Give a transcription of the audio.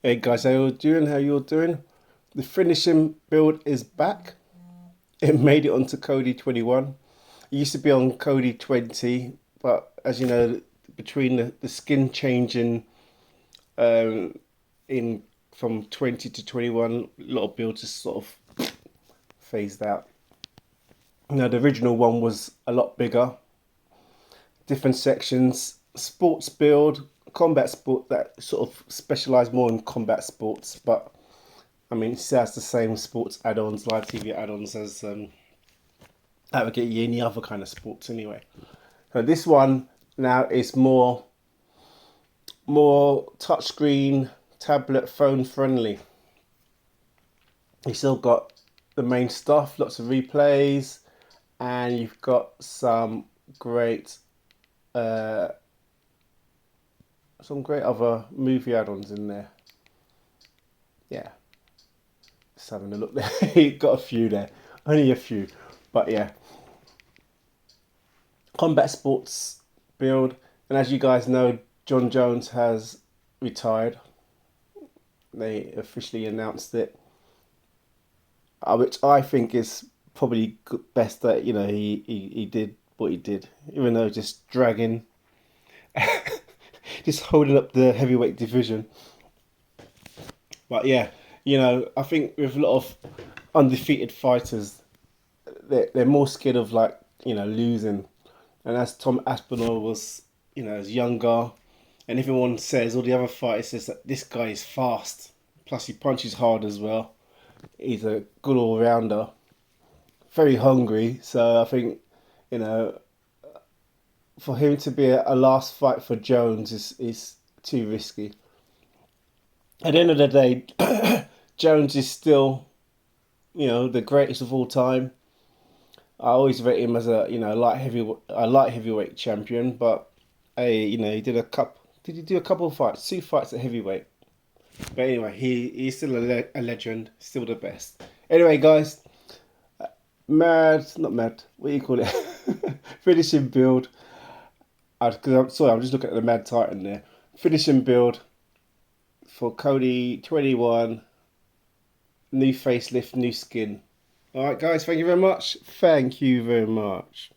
Hey guys, how you doing? How you all doing? The finishing build is back. It made it onto Kodi 21. It used to be on Kodi 20, but as you know, between the skin changing um, in from 20 to 21, a lot of builds just sort of phased out. Now the original one was a lot bigger, different sections, sports build, combat sport that sort of specialised more in combat sports, but I mean, it still has the same sports add-ons, live TV add-ons as that would get you any other kind of sports anyway. So this one now is more touchscreen, tablet, phone friendly. You still got the main stuff, lots of replays, and you've got uh, some great other movie add-ons in there. Yeah, just having a look there. You got a few there, only a few, but yeah. Combat sports build, and as you guys know, John Jones has retired. They officially announced it, which I think is probably best that he did what he did, even though just dragging, just holding up the heavyweight division. But yeah, I think with a lot of undefeated fighters, they're more scared of losing. And as Tom Aspinall was, is younger, and everyone says, all the other fighters says that this guy is fast. Plus he punches hard as well. He's a good all rounder, very hungry. So I think, you know, for him to be a last fight for Jones is too risky. At the end of the day, Jones is still, the greatest of all time. I always rate him as a light heavyweight champion, but hey, he did a couple. Did he do a couple of fights? Two fights at heavyweight. But anyway, he's still a legend, still the best. Anyway, guys, not mad. What do you call it? Finishing build. Because I'm sorry, I'm just looking at the mad titan there. Finishing build for Kodi 21. New facelift, new skin. All right, guys. Thank you very much. Thank you very much.